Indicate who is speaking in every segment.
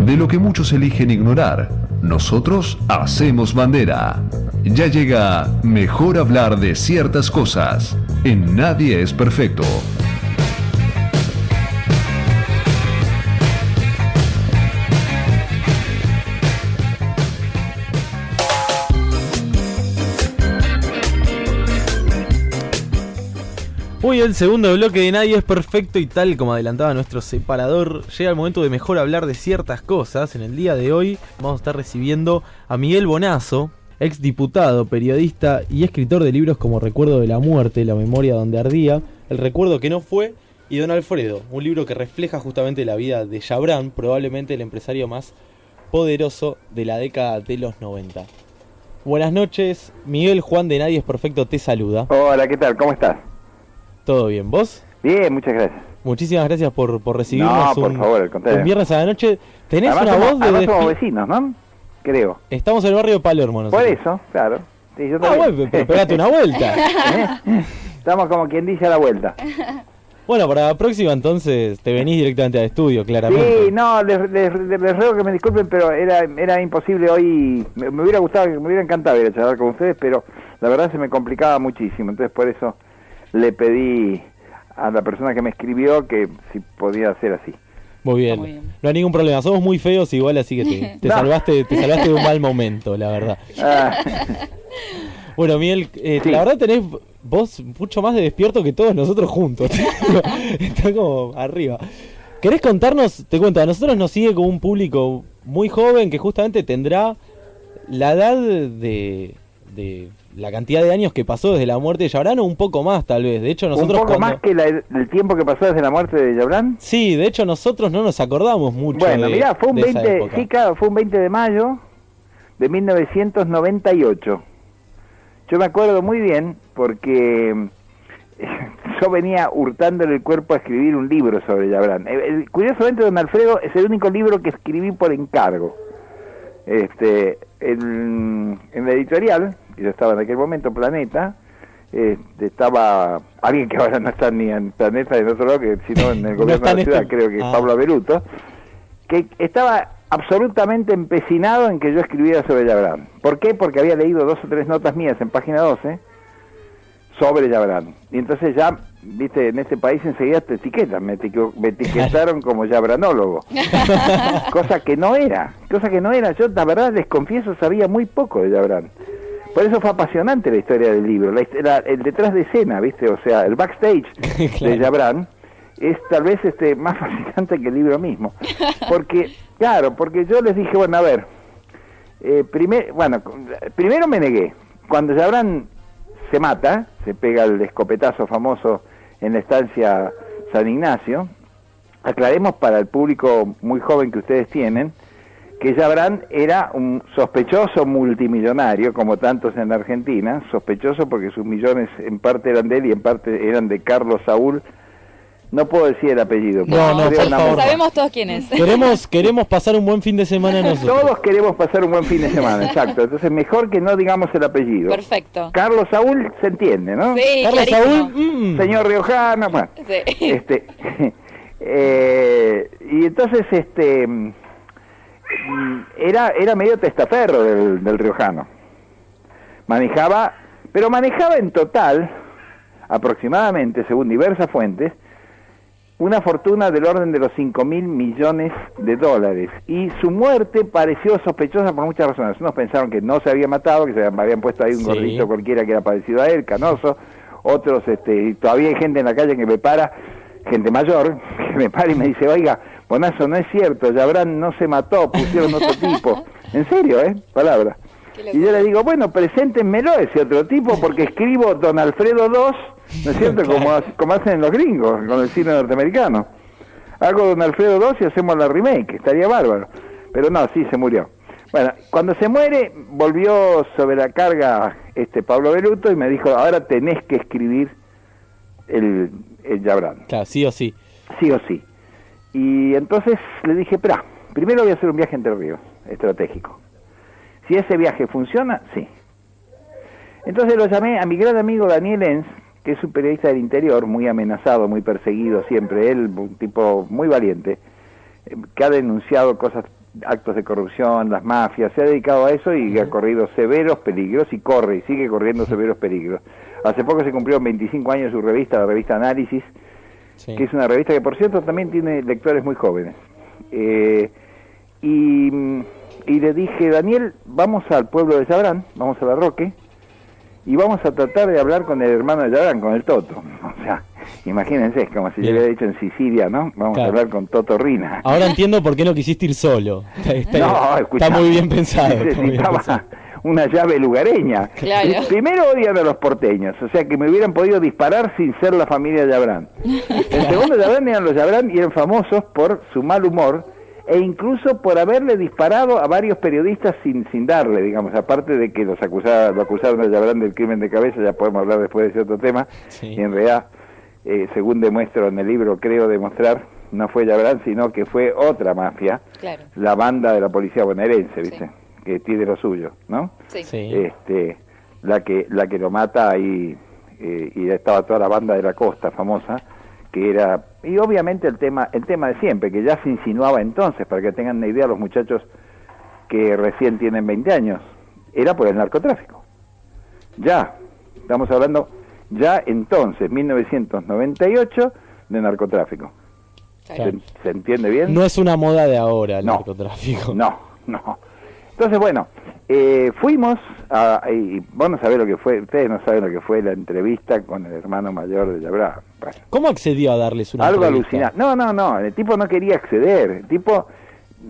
Speaker 1: de lo que muchos eligen ignorar, nosotros hacemos bandera. Ya llega Mejor hablar de ciertas cosas. En Nadie es perfecto.
Speaker 2: Muy bien, segundo bloque de Nadie es perfecto y tal como adelantaba nuestro separador, llega el momento de mejor hablar de ciertas cosas. En el día de hoy vamos a estar recibiendo a Miguel Bonazo, ex diputado, periodista y escritor de libros como Recuerdo de la muerte, La memoria donde ardía, El recuerdo que no fue y Don Alfredo, un libro que refleja justamente la vida de Chabrán, probablemente el empresario más poderoso de la década de los 90. Buenas noches, Miguel. Juan de Nadie es perfecto te saluda.
Speaker 3: Hola, ¿qué tal? ¿Cómo estás?
Speaker 2: ¿Todo bien? ¿Vos?
Speaker 3: Bien, muchas gracias.
Speaker 2: Muchísimas gracias por recibirnos.
Speaker 3: No, por favor, al contrario.
Speaker 2: Un viernes a la noche. Tenés
Speaker 3: además
Speaker 2: una voz de...
Speaker 3: Además somos vecinos, ¿no? Creo.
Speaker 2: Estamos en el barrio de Palermo nosotros.
Speaker 3: Por eso, claro. Sí, yo también.
Speaker 2: Bueno, pero pegate una vuelta.
Speaker 3: Estamos como quien dice a la vuelta.
Speaker 2: Bueno, para la próxima entonces te venís directamente al estudio, claramente.
Speaker 3: Sí, no, les ruego que me disculpen, pero era imposible hoy. Me hubiera gustado, me hubiera encantado ir a charlar con ustedes, pero la verdad se me complicaba muchísimo. Entonces por eso le pedí a la persona que me escribió que si podía hacer así.
Speaker 2: Muy bien. No hay ningún problema. Somos muy feos igual, así que te salvaste de un mal momento, la verdad. Bueno, Miguel, sí. La verdad tenés vos mucho más de despierto que todos nosotros juntos. Está como arriba. ¿Querés contarnos? Te cuento, a nosotros nos sigue como un público muy joven que justamente tendrá la edad de la cantidad de años que pasó desde la muerte de Chabrán, o un poco más tal vez. De hecho, nosotros
Speaker 3: ¿Un poco más que el tiempo que pasó desde la muerte de Chabrán?
Speaker 2: Sí, de hecho nosotros no nos acordamos mucho.
Speaker 3: Bueno, mirá, fue un 20, sí, claro, fue un 20 de mayo de 1998. Yo me acuerdo muy bien porque yo venía hurtándole el cuerpo a escribir un libro sobre Chabrán. Curiosamente, Don Alfredo es el único libro que escribí por encargo. En la editorial, y yo estaba en aquel momento, Planeta, estaba alguien que ahora no está ni en Planeta en otro lado, sino en el gobierno de la ciudad, creo que Pablo Averuto, que estaba absolutamente empecinado en que yo escribiera sobre Chabrán. ¿Por qué? Porque había leído 2 o 3 notas mías en página 12 sobre Chabrán. Y entonces ya, viste, en este país enseguida te etiquetan, me etiquetaron como chabranólogo. cosa que no era. Yo, la verdad, les confieso, sabía muy poco de Chabrán. Por eso fue apasionante la historia del libro, el detrás de escena, viste, o sea, el backstage de Chabrán es tal vez más fascinante que el libro mismo. Porque yo les dije, bueno, a ver, primero me negué. Cuando Chabrán se mata, se pega el escopetazo famoso en la estancia San Ignacio, aclaremos para el público muy joven que ustedes tienen, que Chabrán era un sospechoso multimillonario, como tantos en la Argentina, sospechoso porque sus millones en parte eran de él y en parte eran de Carlos Saúl. No puedo decir el apellido.
Speaker 2: No, por favor.
Speaker 4: Sabemos todos quién es.
Speaker 2: Queremos pasar un buen fin de semana nosotros.
Speaker 3: Todos queremos pasar un buen fin de semana, exacto. Entonces mejor que no digamos el apellido.
Speaker 4: Perfecto.
Speaker 3: Carlos Saúl se entiende, ¿no?
Speaker 4: Sí,
Speaker 2: Carlos
Speaker 4: clarísimo.
Speaker 2: Saúl,
Speaker 3: señor riojano, bueno.
Speaker 4: Sí.
Speaker 3: Y entonces era medio testaferro del riojano. Manejaba en total, aproximadamente, según diversas fuentes, una fortuna del orden de los 5.000 millones de dólares. Y su muerte pareció sospechosa por muchas razones. Unos pensaron que no se había matado, que se habían puesto ahí un gordito cualquiera que era parecido a él, canoso. Otros, todavía hay gente en la calle que me para, gente mayor, que me para y me dice, oiga, Bonazo, no es cierto, Chabrán no se mató, pusieron otro tipo. En serio, palabra. Y yo le digo, bueno, preséntenmelo ese otro tipo, porque escribo Don Alfredo II, ¿no es cierto? Como hacen los gringos con el cine norteamericano. Hago Don Alfredo II y hacemos la remake, estaría bárbaro. Pero no, sí, se murió. Bueno, cuando se muere, volvió sobre la carga Pablo Averuto y me dijo, ahora tenés que escribir el Chabrán.
Speaker 2: Claro, sí o sí.
Speaker 3: Sí o sí. Y entonces le dije, espera, primero voy a hacer un viaje entre ríos, estratégico. Si ese viaje funciona, sí. Entonces lo llamé a mi gran amigo Daniel Enz, que es un periodista del interior, muy amenazado, muy perseguido siempre, él, un tipo muy valiente, que ha denunciado cosas actos de corrupción, las mafias, se ha dedicado a eso y ha corrido severos peligros y corre y sigue corriendo severos peligros. Hace poco se cumplieron 25 años su revista, la revista Análisis, que es una revista que por cierto también tiene lectores muy jóvenes. Y le dije, Daniel, vamos al pueblo de Yabrán, vamos a La Roque, y vamos a tratar de hablar con el hermano de Yabrán, con el Toto. O sea, imagínense, es como si yo hubiera dicho en Sicilia, ¿no? Vamos a hablar con Toto Rina.
Speaker 2: Ahora entiendo por qué no quisiste ir solo. Está muy bien pensado.
Speaker 3: Necesitaba una llave lugareña.
Speaker 4: Claro.
Speaker 3: Primero odian a los porteños, o sea que me hubieran podido disparar sin ser la familia Yabrán. El segundo Yabrán eran los Yabrán y eran famosos por su mal humor e incluso por haberle disparado a varios periodistas sin darle, digamos, aparte de que lo acusaron a Yabrán del crimen de cabeza, ya podemos hablar después de ese otro tema, y en realidad, según demuestro en el libro, creo demostrar, no fue Yabrán, sino que fue otra mafia, la banda de la policía bonaerense, ¿viste? Que tiene lo suyo, ¿no? La que lo mata ahí, y estaba toda la banda de la costa famosa, que era, y obviamente el tema de siempre, que ya se insinuaba entonces, para que tengan una idea los muchachos que recién tienen 20 años, era por el narcotráfico. Ya, estamos hablando ya entonces, 1998, de narcotráfico. ¿Se entiende bien?
Speaker 2: No es una moda de ahora el narcotráfico.
Speaker 3: No. Entonces, bueno, fuimos y vos no sabés lo que fue, ustedes no saben lo que fue la entrevista con el hermano mayor de Yabrán. Bueno,
Speaker 2: ¿cómo accedió a darles una
Speaker 3: algo
Speaker 2: entrevista?
Speaker 3: alucinante. No, el tipo no quería acceder, el tipo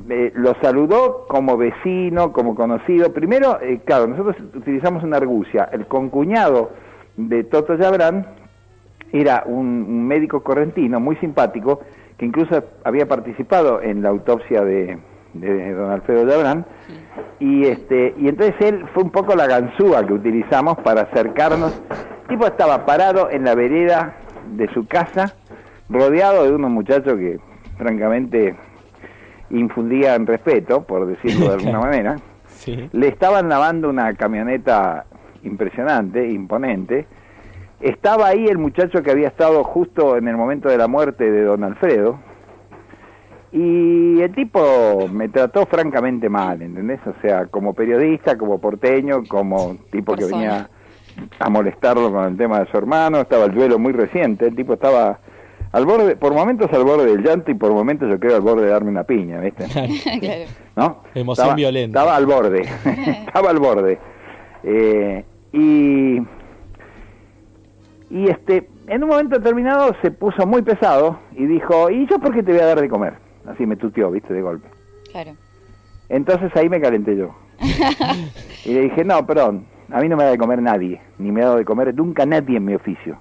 Speaker 3: lo saludó como vecino, como conocido. Primero, claro, nosotros utilizamos una argucia. El concuñado de Toto Yabrán era un médico correntino muy simpático, que incluso había participado en la autopsia de don Alfredo Yabrán, y entonces él fue un poco la ganzúa que utilizamos para acercarnos. El tipo estaba parado en la vereda de su casa, rodeado de unos muchachos que francamente infundían respeto, por decirlo de alguna manera. Le estaban lavando una camioneta impresionante, imponente. Estaba ahí el muchacho que había estado justo en el momento de la muerte de don Alfredo, y el tipo me trató francamente mal, ¿entendés? O sea, como periodista, como porteño, como tipo que venía a molestarlo con el tema de su hermano. Estaba el duelo muy reciente, el tipo estaba al borde, por momentos al borde del llanto y por momentos yo creo al borde de darme una piña, ¿viste?
Speaker 4: Claro.
Speaker 3: ¿No?
Speaker 2: Emoción violenta.
Speaker 3: Estaba al borde, estaba al borde. Y en un momento determinado se puso muy pesado y dijo, ¿y yo por qué te voy a dar de comer? Así me tuteó, ¿viste? De golpe.
Speaker 4: Claro.
Speaker 3: Entonces ahí me calenté yo. Y le dije, no, perdón, a mí no me da de comer nadie, ni me ha dado de comer nunca nadie en mi oficio.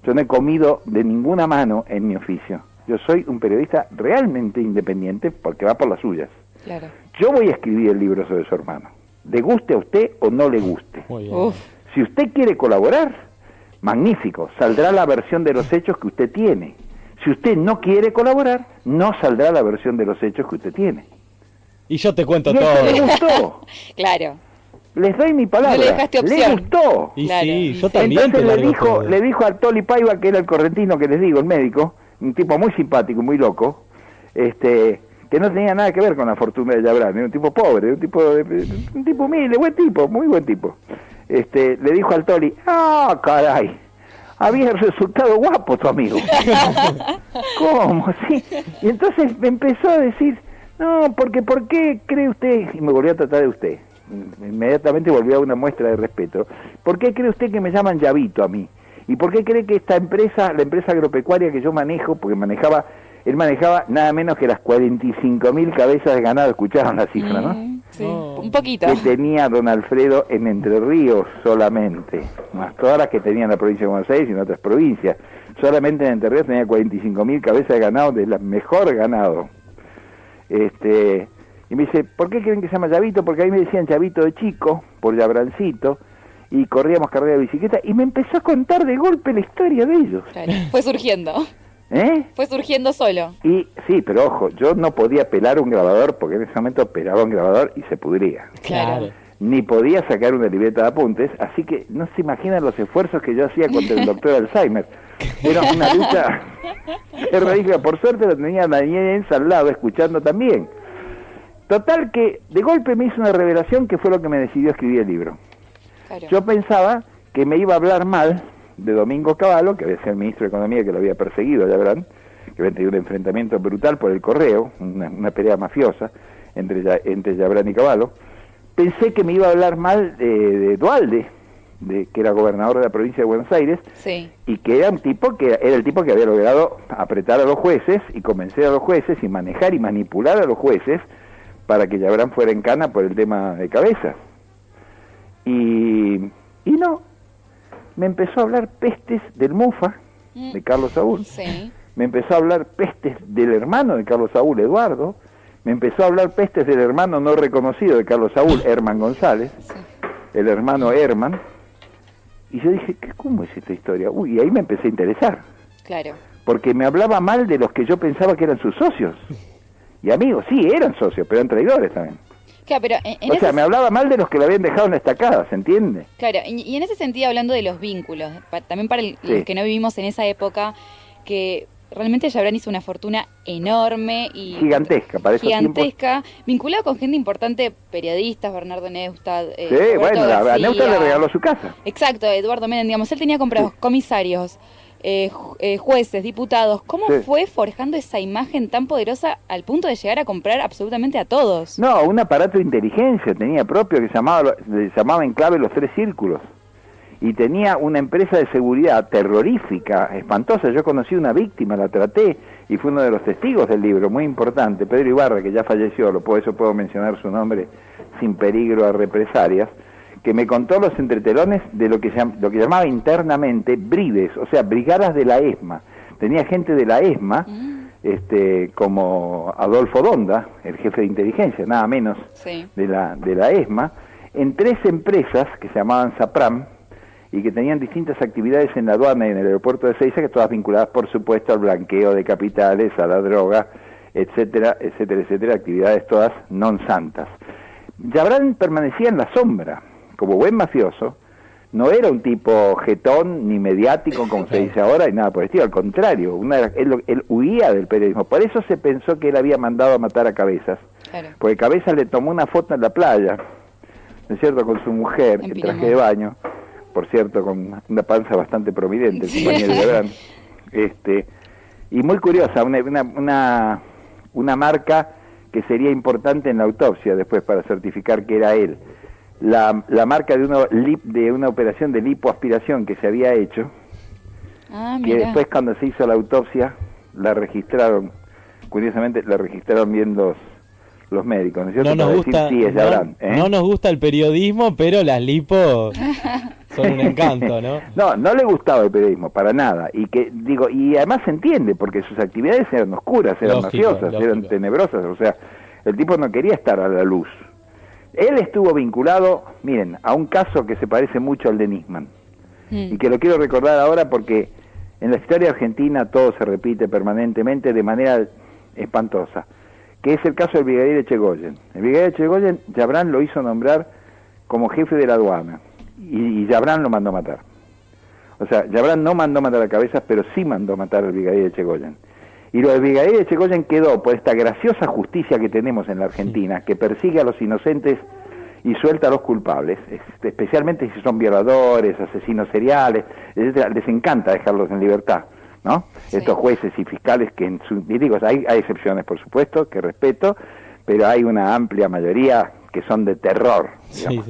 Speaker 3: Yo no he comido de ninguna mano en mi oficio. Yo soy un periodista realmente independiente porque va por las suyas.
Speaker 4: Claro.
Speaker 3: Yo voy a escribir el libro sobre su hermano. Le guste a usted o no le guste.
Speaker 2: Muy bien.
Speaker 3: Si usted quiere colaborar, magnífico, saldrá la versión de los hechos que usted tiene. Si usted no quiere colaborar, no saldrá la versión de los hechos que usted tiene.
Speaker 2: Y yo te cuento
Speaker 3: ¿Y
Speaker 2: todo.
Speaker 3: ¿Le gustó?
Speaker 4: Claro.
Speaker 3: Les doy mi palabra.
Speaker 4: No le dejaste opción.
Speaker 3: ¿Le gustó?
Speaker 2: Y
Speaker 4: Claro.
Speaker 2: sí, yo también
Speaker 3: Entonces
Speaker 2: te largo todo.
Speaker 3: le dijo a Toli Paiva, que era el correntino que les digo, el médico, un tipo muy simpático, muy loco, que no tenía nada que ver con la fortuna de Yabrán, era un tipo pobre, un tipo humilde, buen tipo, muy buen tipo. Le dijo al Toli, caray, había resultado guapo tu amigo. ¿Cómo? Sí. Y entonces me empezó a decir, no, porque ¿por qué cree usted? Y me volvió a tratar de usted. Inmediatamente volvió a una muestra de respeto. ¿Por qué cree usted que me llaman Llavito a mí? ¿Y por qué cree que esta empresa, la empresa agropecuaria que yo manejo, porque él manejaba nada menos que las 45.000 cabezas de ganado, escucharon la cifra, ¿no?
Speaker 4: Sí, un poquito.
Speaker 3: Que tenía don Alfredo en Entre Ríos solamente, más todas las que tenía en la provincia de Buenos Aires y en otras provincias. Solamente en Entre Ríos tenía 45.000 cabezas de ganado, de la mejor ganado. Y me dice, ¿por qué creen que se llama Llavito? Porque a mí me decían Llavito de chico, por Yabrancito, y corríamos carrera de bicicleta, y me empezó a contar de golpe la historia de ellos.
Speaker 4: Claro. Fue surgiendo. Fue surgiendo solo.
Speaker 3: Y sí, pero ojo, yo no podía pelar un grabador, porque en ese momento pelaba un grabador y se pudría.
Speaker 4: Claro.
Speaker 3: Ni podía sacar una libreta de apuntes, así que no se imaginan los esfuerzos que yo hacía contra el doctor Alzheimer. Era una lucha terrorífica. Por suerte lo tenía Daniel al lado, escuchando también. Total que de golpe me hizo una revelación que fue lo que me decidió escribir el libro.
Speaker 4: Claro.
Speaker 3: Yo pensaba que me iba a hablar mal de Domingo Cavallo, que había sido el ministro de Economía, que lo había perseguido, ya verán, que había tenido un enfrentamiento brutal por el correo, una pelea mafiosa entre Yabrán y Cavallo. Pensé que me iba a hablar mal de Duhalde, que era gobernador de la provincia de Buenos Aires,
Speaker 4: Sí.
Speaker 3: y que era el tipo que había logrado apretar a los jueces y convencer a los jueces y manejar y manipular a los jueces para que Yabrán fuera en cana por el tema de Cabezas. Y no, me empezó a hablar pestes del Mufa, de Carlos Saúl.
Speaker 4: Sí.
Speaker 3: Me empezó a hablar pestes del hermano de Carlos Saúl, Eduardo. Me empezó a hablar pestes del hermano no reconocido de Carlos Saúl, Herman González, el hermano Herman. Y yo dije, ¿cómo es esta historia? Uy, y ahí me empecé a interesar.
Speaker 4: Claro.
Speaker 3: Porque me hablaba mal de los que yo pensaba que eran sus socios. Y amigos, sí, eran socios, pero eran traidores también.
Speaker 4: Claro, pero
Speaker 3: O sea, me hablaba mal de los que lo habían dejado en la estacada, ¿se entiende?
Speaker 4: Claro, y en ese sentido, hablando de los vínculos, también para los que no vivimos en esa época, que realmente Yabrán hizo una fortuna enorme y
Speaker 3: Gigantesca, para esos
Speaker 4: gigantesca, vinculado con gente importante, periodistas, Bernardo Neustadt,
Speaker 3: Sí,
Speaker 4: Roberto
Speaker 3: bueno, a
Speaker 4: García.
Speaker 3: Neustadt le regaló su casa.
Speaker 4: Exacto, Eduardo Menem, digamos, él tenía comprados comisarios, jueces, diputados. ¿Cómo fue forjando esa imagen tan poderosa al punto de llegar a comprar absolutamente a todos?
Speaker 3: No, un aparato de inteligencia tenía propio que le llamaba en clave los 3 círculos. Y tenía una empresa de seguridad terrorífica, espantosa. Yo conocí una víctima, la traté, y fue uno de los testigos del libro, muy importante, Pedro Ibarra, que ya falleció, por eso puedo mencionar su nombre sin peligro a represalias, que me contó los entretelones de lo que llamaba internamente brides, o sea, brigadas de la ESMA. Tenía gente de la ESMA, como Adolfo Donda, el jefe de inteligencia, nada menos, de la ESMA, en 3 empresas que se llamaban SAPRAM, y que tenían distintas actividades en la aduana y en el aeropuerto de Ezeiza, que todas vinculadas, por supuesto, al blanqueo de capitales, a la droga, etcétera, etcétera, etcétera, actividades todas non santas. Yabrán permanecía en la sombra, como buen mafioso. No era un tipo jetón ni mediático, como se dice ahora, y nada por el estilo, al contrario, él huía del periodismo. Por eso se pensó que él había mandado a matar a Cabezas, porque Cabezas le tomó una foto en la playa, ¿no es cierto?, con su mujer, en traje de baño, por cierto, con una panza bastante prominente, el compañero de Yabrán. Y muy curiosa, una marca que sería importante en la autopsia después para certificar que era él. La marca de una operación de lipoaspiración que se había hecho, que después cuando se hizo la autopsia la registraron, curiosamente la registraron bien los médicos, ¿no es cierto?
Speaker 2: No nos gusta el periodismo, pero las lipos son un encanto, ¿no?
Speaker 3: No le gustaba el periodismo, para nada. Y además se entiende, porque sus actividades eran oscuras, eran mafiosas, eran tenebrosas, o sea, el tipo no quería estar a la luz. Él estuvo vinculado, miren, a un caso que se parece mucho al de Nisman, y que lo quiero recordar ahora porque en la historia argentina todo se repite permanentemente de manera espantosa, que es el caso del brigadier Echegoyen. El brigadier Echegoyen, Yabrán lo hizo nombrar como jefe de la aduana, y Yabrán lo mandó matar. O sea, Yabrán no mandó matar a Cabezas, pero sí mandó matar al brigadier Echegoyen. Y lo del brigadier Echegoyen quedó por esta graciosa justicia que tenemos en la Argentina, que persigue a los inocentes y suelta a los culpables, especialmente si son violadores, asesinos seriales, etcétera. Les encanta dejarlos en libertad, ¿no? Estos jueces y fiscales que hay excepciones, por supuesto, que respeto, pero hay una amplia mayoría que son de terror, digamos.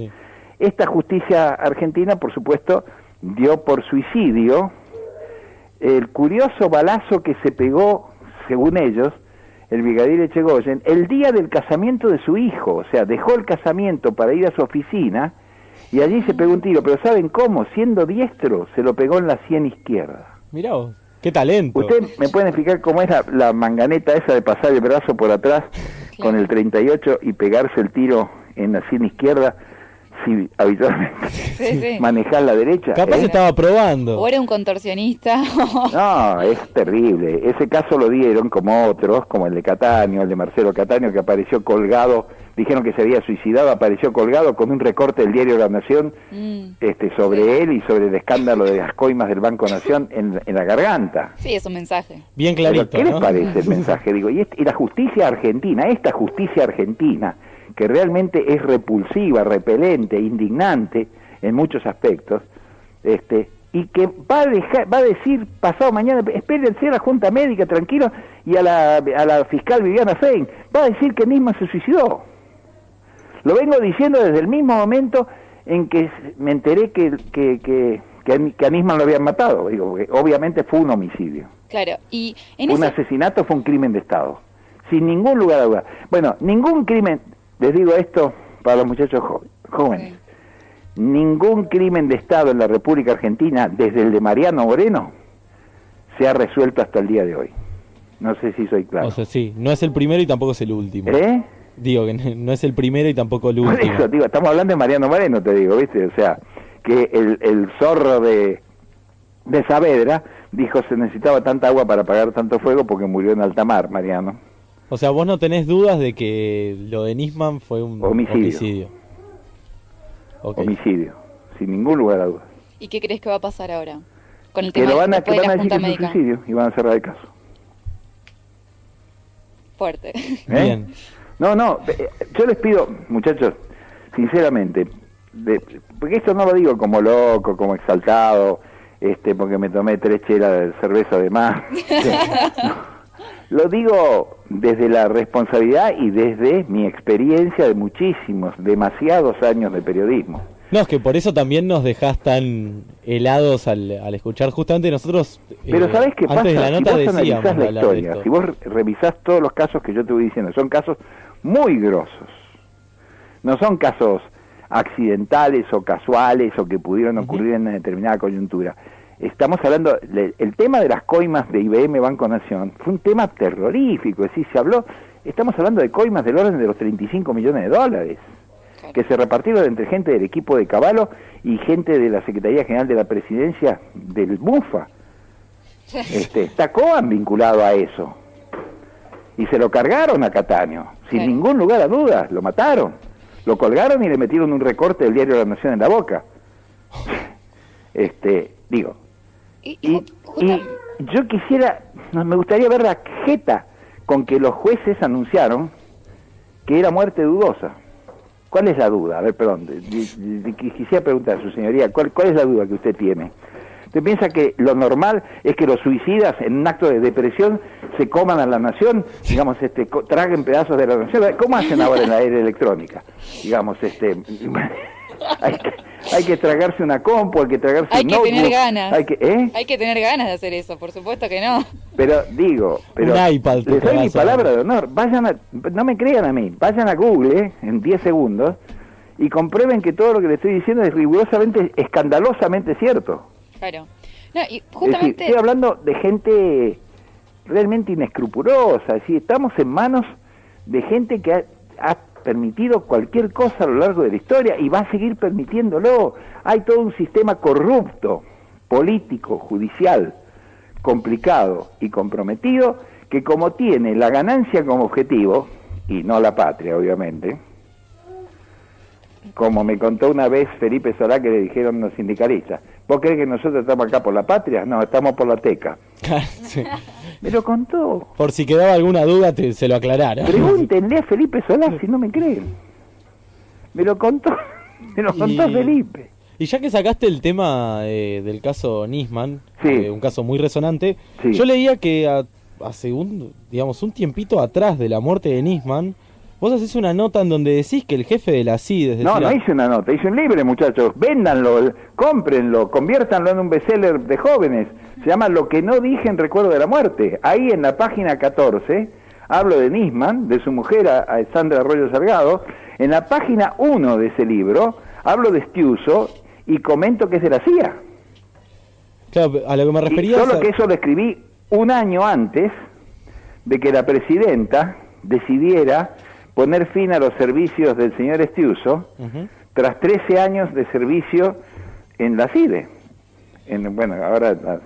Speaker 3: Esta justicia argentina, por supuesto, dio por suicidio el curioso balazo que se pegó, según ellos, el brigadier Echegoyen, el día del casamiento de su hijo. O sea, dejó el casamiento para ir a su oficina y allí se pegó un tiro. Pero ¿saben cómo? Siendo diestro, se lo pegó en la sien izquierda.
Speaker 2: Mirá vos, qué talento.
Speaker 3: ¿Usted me puede explicar cómo es la manganeta esa de pasar el brazo por atrás con el 38 y pegarse el tiro en la sien izquierda? Si habitualmente manejar la derecha.
Speaker 2: Capaz estaba probando.
Speaker 4: O era un contorsionista.
Speaker 3: No, es terrible. Ese caso lo dieron como otros, como el de Cataño, el de Marcelo Cataño, que apareció colgado dijeron que se había suicidado, apareció colgado con un recorte del diario La Nación sobre él y sobre el escándalo de las coimas del Banco Nación en la garganta.
Speaker 4: Sí, es un mensaje.
Speaker 2: Bien clarito,
Speaker 3: ¿Pero qué
Speaker 2: ¿no?
Speaker 3: les parece el mensaje? Digo, y la justicia argentina, esta justicia argentina, que realmente es repulsiva, repelente, indignante en muchos aspectos, y que va a decir pasado mañana, espérense a la Junta Médica, tranquilo, y a la fiscal Viviana Fein, va a decir que Nisman se suicidó. Lo vengo diciendo desde el mismo momento en que me enteré que a Nisman lo habían matado. Digo, porque obviamente fue un homicidio.
Speaker 4: Claro, y en
Speaker 3: Un asesinato fue un crimen de Estado, sin ningún lugar a duda. Bueno, ningún crimen, les digo esto para los muchachos jóvenes, ningún crimen de Estado en la República Argentina, desde el de Mariano Moreno, se ha resuelto hasta el día de hoy. No sé si soy claro.
Speaker 2: O sea, sí, no es el primero y tampoco es el último.
Speaker 3: ¿Eh?
Speaker 2: Digo que no es el primero y tampoco el
Speaker 3: Por
Speaker 2: último.
Speaker 3: eso, digo, estamos hablando de Mariano Moreno, te digo, ¿viste? O sea, que el zorro de Saavedra dijo se necesitaba tanta agua para apagar tanto fuego porque murió en alta mar, Mariano.
Speaker 2: O sea, vos no tenés dudas de que lo de Nisman fue un homicidio. Okay.
Speaker 3: Homicidio, sin ningún lugar a dudas.
Speaker 4: ¿Y qué crees que va a pasar ahora? Con el
Speaker 3: Que
Speaker 4: tema
Speaker 3: lo van a
Speaker 4: después de la
Speaker 3: decir
Speaker 4: Junta
Speaker 3: que es un
Speaker 4: Médica.
Speaker 3: suicidio y van a cerrar el caso.
Speaker 4: Fuerte.
Speaker 2: Bien.
Speaker 3: No, yo les pido, muchachos, sinceramente, porque esto no lo digo como loco, como exaltado, porque me tomé 3 chelas de cerveza de más. No, lo digo desde la responsabilidad y desde mi experiencia de muchísimos, demasiados años de periodismo.
Speaker 2: No, es que por eso también nos dejás tan helados al escuchar justamente nosotros.
Speaker 3: Pero ¿sabés qué pasa?
Speaker 2: Antes de la nota
Speaker 3: si vos
Speaker 2: decíamos
Speaker 3: analizás la
Speaker 2: hablar de
Speaker 3: historia,
Speaker 2: esto.
Speaker 3: si vos revisás todos los casos que yo te voy diciendo, son casos muy grosos. No son casos accidentales o casuales o que pudieron ocurrir en una determinada coyuntura. Estamos hablando, el tema de las coimas de IBM Banco Nación fue un tema terrorífico, es decir, estamos hablando de coimas del orden de los 35 millones de dólares, que se repartieron entre gente del equipo de Cavallo y gente de la Secretaría General de la Presidencia del MUFA. Está Coan vinculado a eso. Y se lo cargaron a Cataño, sin ningún lugar a dudas, lo mataron. Lo colgaron y le metieron un recorte del diario La Nación en la boca. Digo, y yo quisiera, me gustaría ver la jeta con que los jueces anunciaron que era muerte dudosa. ¿Cuál es la duda? A ver, perdón, quisiera preguntar a su señoría, ¿cuál es la duda que usted tiene? ¿Usted piensa que lo normal es que los suicidas en un acto de depresión se coman a la nación, digamos, traguen pedazos de la nación? ¿Cómo hacen ahora en la era electrónica? Digamos, hay que tragarse una compu, hay que tragarse un notebook.
Speaker 4: Tener ganas.
Speaker 3: Hay que
Speaker 4: tener ganas de hacer eso, por supuesto que no.
Speaker 3: Pero digo,
Speaker 2: un iPad,
Speaker 3: les doy mi palabra de honor, no me crean a mí, vayan a Google en 10 segundos y comprueben que todo lo que les estoy diciendo es rigurosamente, escandalosamente cierto.
Speaker 4: Claro. No, y justamente...
Speaker 3: Es decir, estoy hablando de gente realmente inescrupulosa, es decir, estamos en manos de gente que ha permitido cualquier cosa a lo largo de la historia y va a seguir permitiéndolo. Hay todo un sistema corrupto, político, judicial, complicado y comprometido, que como tiene la ganancia como objetivo, y no la patria obviamente, como me contó una vez Felipe Solá, que le dijeron los sindicalistas, ¿vos crees que nosotros estamos acá por la patria? No, estamos por la teca.
Speaker 2: Sí.
Speaker 3: Me lo contó.
Speaker 2: Por si quedaba alguna duda, se lo aclarara.
Speaker 3: Pregúntenle a Felipe Solá si no me creen. Me lo contó Felipe.
Speaker 2: Y ya que sacaste el tema del caso Nisman,
Speaker 3: Sí.
Speaker 2: Un caso muy resonante,
Speaker 3: Sí.
Speaker 2: yo leía que hace un tiempito atrás de la muerte de Nisman, vos haces una nota en donde decís que el jefe de la CID...
Speaker 3: No hice una nota, hice un libro, muchachos. Véndanlo, cómprenlo, conviértanlo en un bestseller de jóvenes. Se llama Lo que no dije en recuerdo de la muerte. Ahí en la página 14 hablo de Nisman, de su mujer, a Sandra Arroyo Salgado. En la página 1 de ese libro hablo de Estiuso y comento que es de la CIA.
Speaker 2: Claro, a lo que me refería...
Speaker 3: Solo que eso lo escribí un año antes de que la presidenta decidiera poner fin a los servicios del señor Estiuso, tras 13 años de servicio en la CIDE. Ahora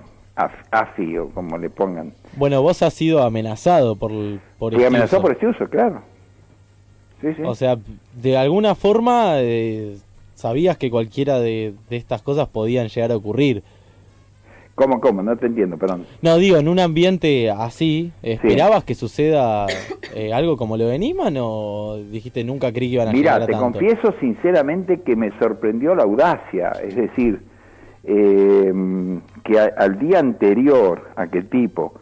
Speaker 3: AFI o como le pongan.
Speaker 2: Bueno, vos has sido amenazado por
Speaker 3: Fui amenazado por Estiuso, claro. Sí, sí.
Speaker 2: O sea, de alguna forma sabías que cualquiera de estas cosas podían llegar a ocurrir.
Speaker 3: ¿Cómo? No te entiendo, perdón.
Speaker 2: No, digo, en un ambiente así, ¿esperabas que suceda algo como lo de Nisman o dijiste nunca creí que iban a llegar
Speaker 3: Mira,
Speaker 2: a
Speaker 3: te
Speaker 2: tanto?
Speaker 3: confieso sinceramente que me sorprendió la audacia, es decir, que al día anterior a que el tipo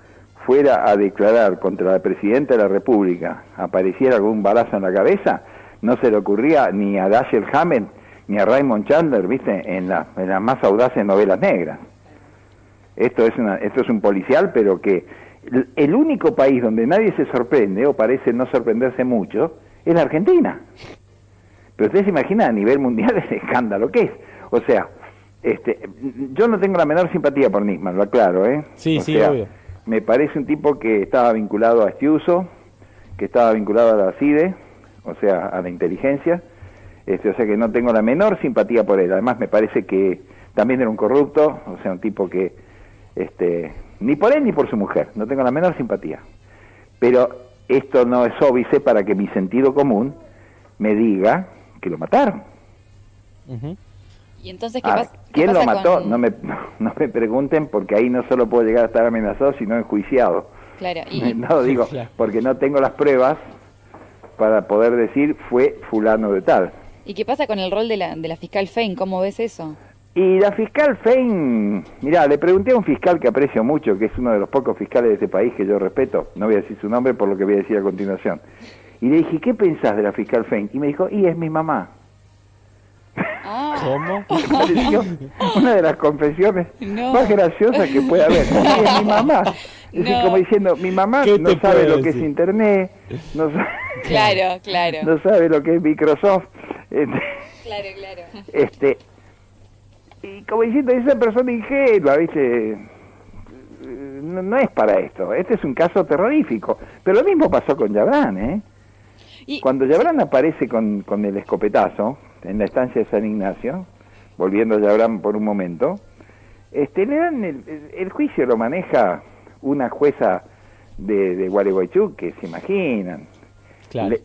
Speaker 3: fuera a declarar contra la Presidenta de la República apareciera algún balazo en la cabeza, no se le ocurría ni a Dashiell Hammett ni a Raymond Chandler, ¿viste? En las más audaces novelas negras. Esto es un policial, pero que el único país donde nadie se sorprende, o parece no sorprenderse mucho, es la Argentina. Pero usted se imagina a nivel mundial el escándalo que es. O sea, yo no tengo la menor simpatía por Nisman, lo aclaro, ¿eh?
Speaker 2: Sí,
Speaker 3: o
Speaker 2: sí,
Speaker 3: sea,
Speaker 2: obvio.
Speaker 3: me parece un tipo que estaba vinculado a Estiuso, que estaba vinculado a la CIDE, o sea, a la inteligencia, o sea que no tengo la menor simpatía por él. Además me parece que también era un corrupto, o sea, un tipo que, ni por él ni por su mujer, no tengo la menor simpatía. Pero esto no es óbice para que mi sentido común me diga que lo mataron.
Speaker 2: Ujú.
Speaker 4: Y entonces,
Speaker 3: ¿quién lo mató? No me pregunten, porque ahí no solo puedo llegar a estar amenazado, sino enjuiciado.
Speaker 4: Claro,
Speaker 3: No digo,
Speaker 2: Claro.
Speaker 3: porque no tengo las pruebas para poder decir fue fulano de tal.
Speaker 4: ¿y qué pasa con el rol de la fiscal Fein? ¿Cómo ves eso?
Speaker 3: Y la fiscal Fein, mirá, le pregunté a un fiscal que aprecio mucho, que es uno de los pocos fiscales de este país que yo respeto, no voy a decir su nombre por lo que voy a decir a continuación, y le dije, ¿qué pensás de la fiscal Fein? Y me dijo, y es mi mamá.
Speaker 4: Ah,
Speaker 2: ¿Cómo?
Speaker 3: Me pareció una de las confesiones
Speaker 4: No.
Speaker 3: más graciosas que puede haber. Y es mi mamá. Es decir,
Speaker 4: No.
Speaker 3: como diciendo, mi mamá
Speaker 2: ¿Qué
Speaker 3: no
Speaker 2: te
Speaker 3: sabe
Speaker 2: puedo
Speaker 3: lo que es
Speaker 2: decir?
Speaker 3: internet, no sabe,
Speaker 4: claro.
Speaker 3: no sabe lo que es Microsoft.
Speaker 4: Claro.
Speaker 3: Y como diciendo, esa persona ingenua, ¿viste? No es para esto. Este es un caso terrorífico. Pero lo mismo pasó con Yabrán, ¿eh?
Speaker 4: Y,
Speaker 3: Cuando Yabrán aparece con el escopetazo en la estancia de San Ignacio, volviendo a Yabrán por un momento, le dan el juicio lo maneja una jueza de Gualeguaychú, que se imaginan.
Speaker 2: Claro.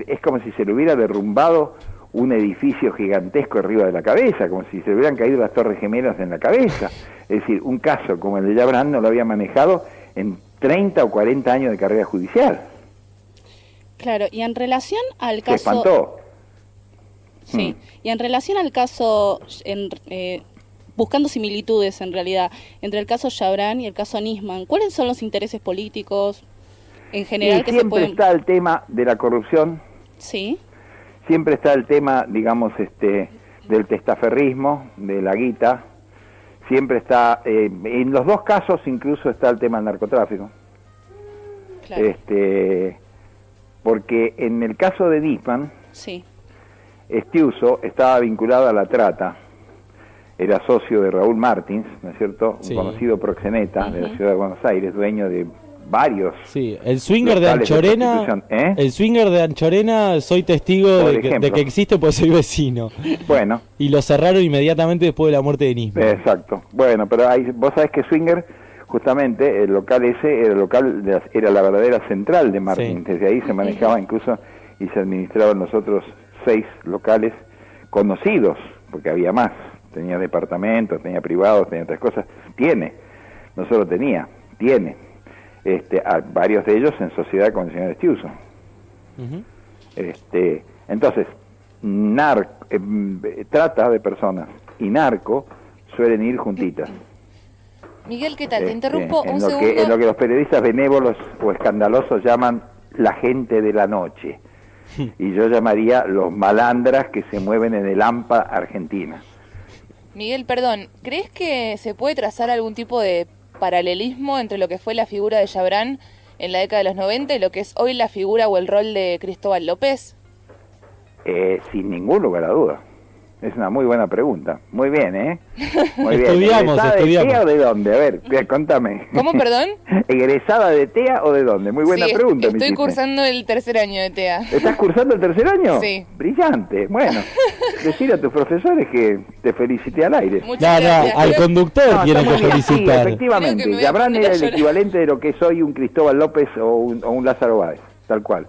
Speaker 3: Es como si se le hubiera derrumbado un edificio gigantesco arriba de la cabeza, como si se le hubieran caído las Torres Gemelas en la cabeza. Es decir, un caso como el de Yabrán no lo había manejado en 30 o 40 años de carrera judicial.
Speaker 5: Claro, y en relación al
Speaker 3: Se
Speaker 5: caso...
Speaker 3: espantó.
Speaker 5: Sí, y en relación al caso, buscando similitudes en realidad, entre el caso Yabrán y el caso Nisman, ¿cuáles son los intereses políticos en general
Speaker 3: Y
Speaker 5: que se
Speaker 3: siempre
Speaker 5: pueden...?
Speaker 3: está el tema de la corrupción,
Speaker 5: Sí,
Speaker 3: siempre está el tema, digamos, del testaferrismo, de la guita, siempre está, en los dos casos incluso está el tema del narcotráfico.
Speaker 5: claro,
Speaker 3: Porque en el caso de Nisman,
Speaker 5: sí,
Speaker 3: Estiuso estaba vinculado a la trata, era socio de Raúl Martins, ¿no es cierto?
Speaker 2: Sí.
Speaker 3: Un conocido proxeneta de la ciudad de Buenos Aires, dueño de varios.
Speaker 2: Sí, el swinger de
Speaker 3: locales de
Speaker 2: Anchorena,
Speaker 3: prostitución, ¿eh?
Speaker 2: el swinger de Anchorena, soy testigo
Speaker 3: Por
Speaker 2: de que
Speaker 3: ejemplo.
Speaker 2: existe porque soy vecino.
Speaker 3: Bueno,
Speaker 2: Y lo cerraron inmediatamente después de la muerte de Nisman.
Speaker 3: exacto. Bueno, pero vos sabés que Swinger, justamente, el local ese era la verdadera central de Martins.
Speaker 2: Sí.
Speaker 3: Desde ahí se manejaba incluso y se administraban los otros 6 locales conocidos, porque había más. Tenía departamentos, tenía privados, tenía otras cosas. No solo tenía, tiene. Varios de ellos en sociedad con el señor Estiuso.
Speaker 2: Ujú.
Speaker 3: Entonces, trata de personas y narco suelen ir juntitas.
Speaker 6: Miguel, ¿qué tal? Te interrumpo
Speaker 3: en
Speaker 6: un
Speaker 3: lo
Speaker 6: segundo.
Speaker 3: que, en lo que los periodistas benévolos o escandalosos llaman la gente de la noche. Y yo llamaría los malandras que se mueven en el AMPA Argentina.
Speaker 6: Miguel, perdón, ¿crees que se puede trazar algún tipo de paralelismo entre lo que fue la figura de Yabrán en la década de los 90 y lo que es hoy la figura o el rol de Cristóbal López?
Speaker 3: Sin ningún lugar a duda. Es una muy buena pregunta. Muy bien, ¿eh? Muy bien.
Speaker 2: Estudiamos.
Speaker 3: ¿Egresada de TEA o de dónde? A ver, contame.
Speaker 6: ¿Cómo, perdón?
Speaker 3: ¿Egresada de TEA o de dónde? Muy buena
Speaker 6: Sí,
Speaker 3: pregunta. me
Speaker 6: estoy
Speaker 3: hiciste.
Speaker 6: cursando el tercer año de TEA.
Speaker 3: ¿Estás cursando el tercer año?
Speaker 6: Sí.
Speaker 3: Brillante. Bueno, decir a tus profesores que te felicité al aire.
Speaker 6: Muchas
Speaker 2: No,
Speaker 6: gracias.
Speaker 2: al
Speaker 6: Creo-
Speaker 2: conductor
Speaker 3: No,
Speaker 2: tienen
Speaker 3: está
Speaker 2: que
Speaker 3: muy bien. Sí,
Speaker 2: felicitar.
Speaker 6: Creo que
Speaker 3: efectivamente.
Speaker 6: me voy a
Speaker 3: Yabrán
Speaker 6: poner
Speaker 3: era
Speaker 6: a
Speaker 3: el
Speaker 6: llorar.
Speaker 3: equivalente de lo que soy un Cristóbal López o un Lázaro Báez, tal cual.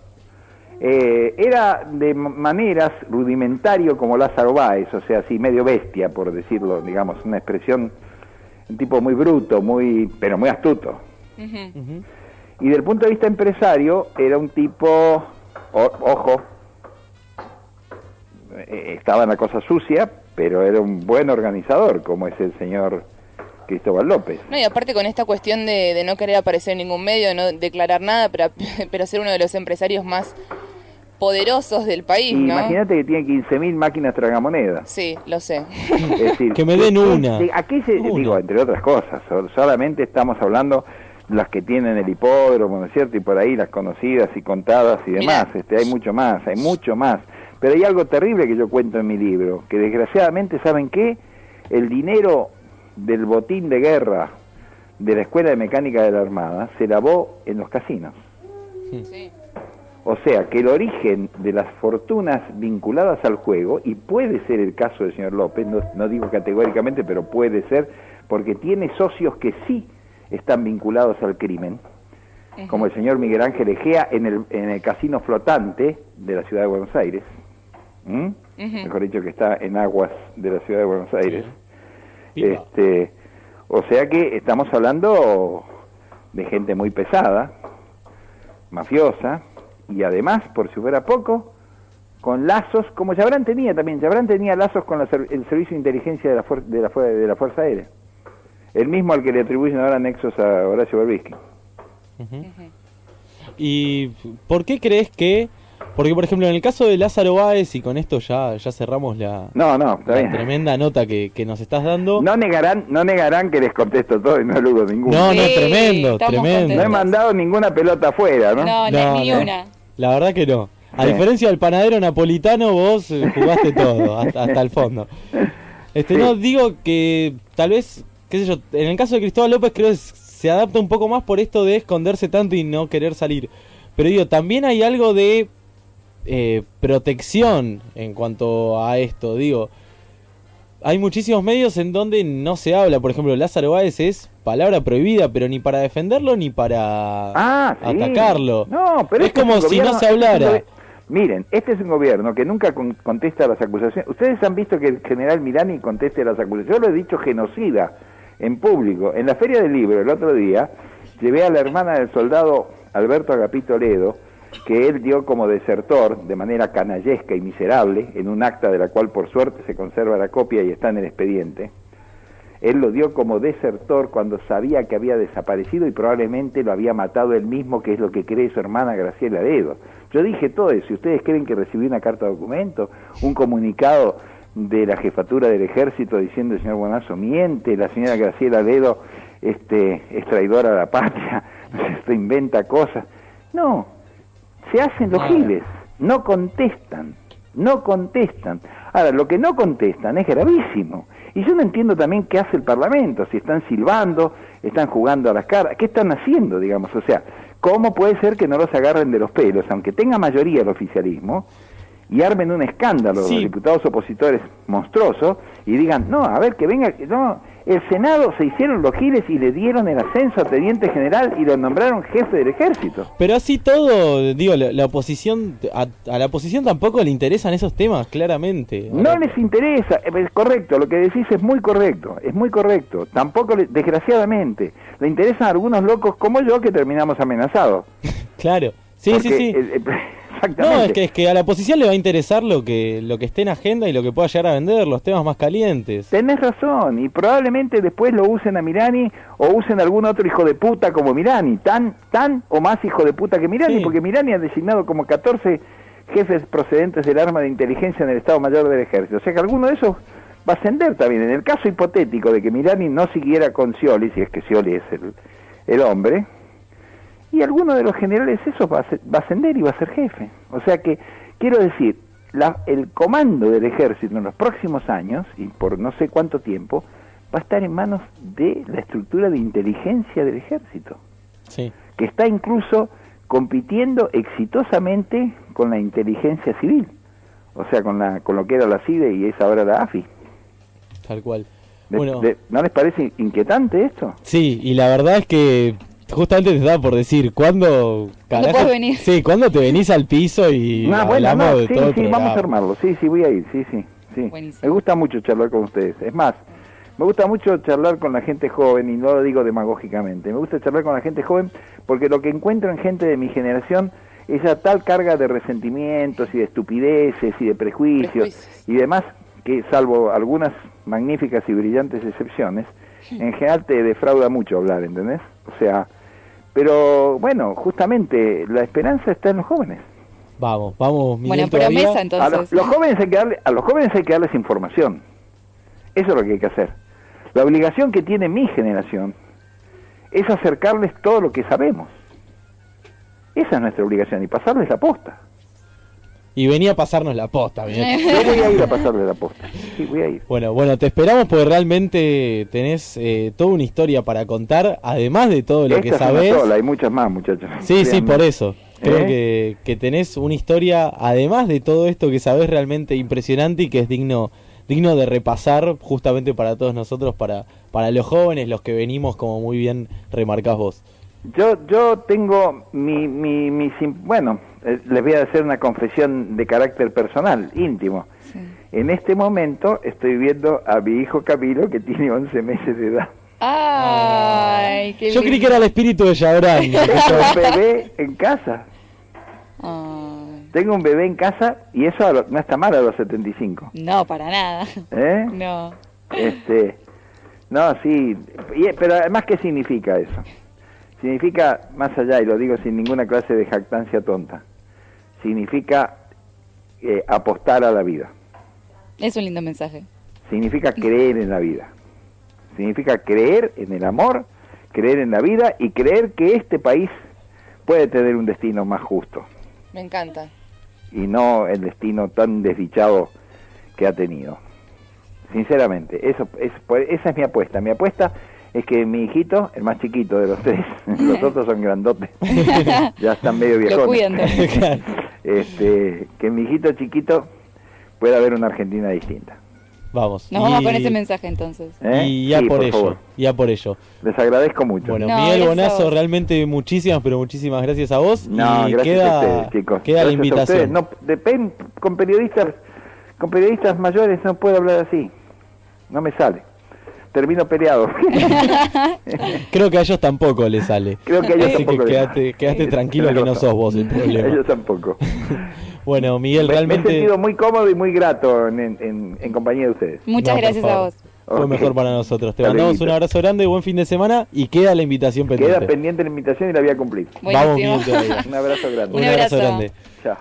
Speaker 3: era de maneras rudimentario como Lázaro Báez, o sea, así medio bestia, por decirlo, digamos, una expresión, un tipo muy bruto, pero muy astuto. Y del punto de vista empresario, era un tipo, ojo, estaba en la cosa sucia, pero era un buen organizador, como es el señor Cristóbal López.
Speaker 6: No, y aparte con esta cuestión de no querer aparecer en ningún medio, de no declarar nada, pero ser uno de los empresarios más poderosos del país, ¿no?
Speaker 3: Imagínate que tiene 15.000 máquinas tragamonedas.
Speaker 6: Sí, lo sé.
Speaker 3: Es decir,
Speaker 2: que me den una.
Speaker 3: Aquí digo, entre otras cosas, solamente estamos hablando las que tienen el hipódromo, ¿no es cierto? Y por ahí las conocidas y contadas y demás. Hay mucho más. Pero hay algo terrible que yo cuento en mi libro, que desgraciadamente, ¿saben qué? El dinero del botín de guerra de la Escuela de Mecánica de la Armada se lavó en los casinos.
Speaker 6: Sí.
Speaker 3: O sea, que el origen de las fortunas vinculadas al juego, y puede ser el caso del señor López, no digo categóricamente, pero puede ser, porque tiene socios que sí están vinculados al crimen, como el señor Miguel Ángel Egea en el casino flotante de la ciudad de Buenos Aires, mejor dicho, que está en aguas de la ciudad de Buenos Aires. O sea que estamos hablando de gente muy pesada, mafiosa, y además, por si fuera poco, con lazos, como Chabrán tenía también. Chabrán tenía lazos con el Servicio de Inteligencia de la Fuerza Aérea. El mismo al que le atribuyen ahora nexos a Horacio Berbisky.
Speaker 2: ¿Y por qué crees que...? Porque, por ejemplo, en el caso de Lázaro Báez, y con esto ya cerramos la tremenda nota que nos estás dando.
Speaker 3: No negarán que les contesto todo y no eludo ninguno.
Speaker 2: No, tremendo.
Speaker 3: No he mandado ninguna pelota afuera, ¿no?
Speaker 4: No, ni una.
Speaker 2: La verdad que no. A diferencia del panadero napolitano, vos jugaste todo, hasta el fondo. No, digo que tal vez, qué sé yo, en el caso de Cristóbal López creo que se adapta un poco más por esto de esconderse tanto y no querer salir. Pero digo, también hay algo de protección en cuanto a esto. Digo, hay muchísimos medios en donde no se habla. Por ejemplo, Lázaro Báez es palabra prohibida, pero ni para defenderlo ni para atacarlo.
Speaker 3: No, pero
Speaker 2: es como si no se hablara.
Speaker 3: Miren, este es un gobierno que nunca contesta las acusaciones. Ustedes han visto que el general Milani conteste las acusaciones. Yo lo he dicho genocida en público. En la Feria del Libro, el otro día, llevé a la hermana del soldado Alberto Agapito Ledo, que él dio como desertor, de manera canallesca y miserable, en un acta de la cual por suerte se conserva la copia y está en el expediente. Él lo dio como desertor cuando sabía que había desaparecido y probablemente lo había matado él mismo, que es lo que cree su hermana Graciela Ledo. Yo dije todo eso. Si ustedes creen que recibí una carta de documento, un comunicado de la jefatura del ejército diciendo el señor Bonazo miente, la señora Graciela Ledo es traidora a la patria, esto inventa cosas. No, se hacen los giles, no contestan. Ahora, lo que no contestan es gravísimo. Y yo no entiendo también qué hace el Parlamento, si están silbando, están jugando a las caras, ¿qué están haciendo, digamos? O sea, ¿cómo puede ser que no los agarren de los pelos, aunque tenga mayoría el oficialismo, y armen un escándalo, los diputados opositores monstruosos, y digan, no, a ver, que venga, no, el Senado se hicieron los giles y le dieron el ascenso a teniente general y lo nombraron jefe del ejército.
Speaker 2: Pero así todo, digo, la oposición, a la oposición tampoco le interesan esos temas, claramente.
Speaker 3: No les interesa, es correcto, lo que decís es muy correcto, tampoco, desgraciadamente, le interesan a algunos locos como yo que terminamos amenazados.
Speaker 2: Claro, sí.
Speaker 3: Exactamente.
Speaker 2: No, es que a la oposición le va a interesar lo que esté en agenda y lo que pueda llegar a vender, los temas más calientes.
Speaker 3: Tenés razón, y probablemente después lo usen a Milani o usen a algún otro hijo de puta como Milani, tan o más hijo de puta que Milani, porque Milani ha designado como 14 jefes procedentes del arma de inteligencia en el Estado Mayor del Ejército. O sea que alguno de esos va a ascender también. En el caso hipotético de que Milani no siguiera con Scioli, si es que Scioli es el hombre, y alguno de los generales esos va a ascender y va a ser jefe. O sea que, quiero decir, el comando del ejército en los próximos años, y por no sé cuánto tiempo, va a estar en manos de la estructura de inteligencia del ejército.
Speaker 2: Sí.
Speaker 3: Que está incluso compitiendo exitosamente con la inteligencia civil. O sea, con lo que era la CIDE y es ahora la AFI.
Speaker 2: Tal cual.
Speaker 3: ¿No les parece inquietante esto?
Speaker 2: Sí, y la verdad es que justamente te estaba por decir, ¿cuándo
Speaker 4: ¿Cuándo puedes venir?
Speaker 2: Sí, ¿cuándo te venís al piso y hablamos de
Speaker 3: sí,
Speaker 2: todo el
Speaker 3: sí, vamos
Speaker 2: programa?
Speaker 3: a armarlo. Sí, voy a ir, sí.
Speaker 4: Buenísimo.
Speaker 3: Me gusta mucho charlar con ustedes. Es más, me gusta mucho charlar con la gente joven, y no lo digo demagógicamente. Me gusta charlar con la gente joven porque lo que encuentro en gente de mi generación es esa tal carga de resentimientos y de estupideces y de prejuicios y demás, que salvo algunas magníficas y brillantes excepciones, en general te defrauda mucho hablar, ¿entendés? O sea, pero bueno, justamente la esperanza está en los jóvenes.
Speaker 2: Vamos, Miguel,
Speaker 4: Bueno,
Speaker 2: todavía.
Speaker 4: promesa entonces.
Speaker 3: A los jóvenes a los jóvenes hay que darles información. Eso es lo que hay que hacer. La obligación que tiene mi generación es acercarles todo lo que sabemos. Esa es nuestra obligación, y pasarles la posta.
Speaker 2: Y venía a pasarnos la posta, Miguel.
Speaker 3: Yo voy a ir a pasarles la posta. Sí, voy a ir.
Speaker 2: Bueno, te esperamos porque realmente tenés toda una historia para contar, además de todo lo que
Speaker 3: Esta es una
Speaker 2: sabés.
Speaker 3: sola, hay muchas más, muchachos.
Speaker 2: Sí,
Speaker 3: Créanme.
Speaker 2: por eso. Creo que tenés una historia, además de todo esto que sabés, realmente impresionante y que es digno de repasar justamente para todos nosotros, para los jóvenes, los que venimos, como muy bien remarcás vos.
Speaker 3: Yo tengo bueno, les voy a hacer una confesión de carácter personal, íntimo.
Speaker 4: Sí.
Speaker 3: En este momento estoy viendo a mi hijo Camilo, que tiene 11 meses de edad.
Speaker 4: Ay, qué
Speaker 2: Yo creí
Speaker 4: lindo.
Speaker 2: que era el espíritu de Yabrán.
Speaker 3: Tengo un bebé en casa.
Speaker 4: Ay,
Speaker 3: Tengo un bebé en casa y eso no está mal a los 75.
Speaker 4: no, para nada.
Speaker 3: ¿Eh?
Speaker 4: No.
Speaker 3: No, sí. Pero además, ¿qué significa eso? Significa, más allá, y lo digo sin ninguna clase de jactancia tonta, significa apostar a la vida.
Speaker 4: Es un lindo mensaje.
Speaker 3: Significa creer en la vida. Significa creer en el amor, creer en la vida y creer que este país puede tener un destino más justo
Speaker 6: Me encanta.
Speaker 3: y no el destino tan desdichado que ha tenido. Sinceramente, esa es mi apuesta. Mi apuesta es que mi hijito, el más chiquito de los tres, los otros son grandotes, ya están medio viejones.
Speaker 4: Lo cuidan también.
Speaker 3: Que mi hijito chiquito pueda ver una Argentina distinta.
Speaker 2: Vamos.
Speaker 4: Nos vamos con ese mensaje entonces.
Speaker 2: Y ya
Speaker 3: Sí,
Speaker 2: por
Speaker 3: favor.
Speaker 2: ello.
Speaker 3: Les agradezco mucho.
Speaker 2: Bueno,
Speaker 4: No,
Speaker 2: Miguel
Speaker 4: gracias a
Speaker 2: Bonazo,
Speaker 4: vos.
Speaker 2: realmente muchísimas gracias a vos.
Speaker 3: No,
Speaker 2: y
Speaker 3: gracias
Speaker 2: queda,
Speaker 3: a ustedes, chicos.
Speaker 2: queda la
Speaker 3: Gracias a ustedes.
Speaker 2: invitación.
Speaker 3: No, con periodistas mayores no puedo hablar así. No me sale. Termino peleado.
Speaker 2: Creo que a ellos tampoco les sale.
Speaker 3: Creo que a ellos
Speaker 2: Así
Speaker 3: tampoco
Speaker 2: que
Speaker 3: les
Speaker 2: quedaste
Speaker 3: sale.
Speaker 2: tranquilo que no sos vos el problema.
Speaker 3: Ellos tampoco.
Speaker 2: Bueno, Miguel,
Speaker 3: Me he
Speaker 2: realmente
Speaker 3: sentido muy cómodo y muy grato en compañía de ustedes.
Speaker 4: Muchas
Speaker 2: No, por
Speaker 4: gracias a
Speaker 2: favor.
Speaker 4: vos.
Speaker 2: fue
Speaker 3: Ok.
Speaker 2: mejor para nosotros. Te
Speaker 3: Hasta
Speaker 2: mandamos
Speaker 3: luego.
Speaker 2: un abrazo grande, buen fin de semana y queda la invitación pendiente.
Speaker 3: Queda pendiente la invitación y la voy a cumplir.
Speaker 2: Vamos,
Speaker 4: Buenísimo.
Speaker 2: Miguel, todavía.
Speaker 3: Un abrazo grande.
Speaker 4: Un
Speaker 2: Un abrazo
Speaker 4: abrazo.
Speaker 2: grande.
Speaker 3: Chao.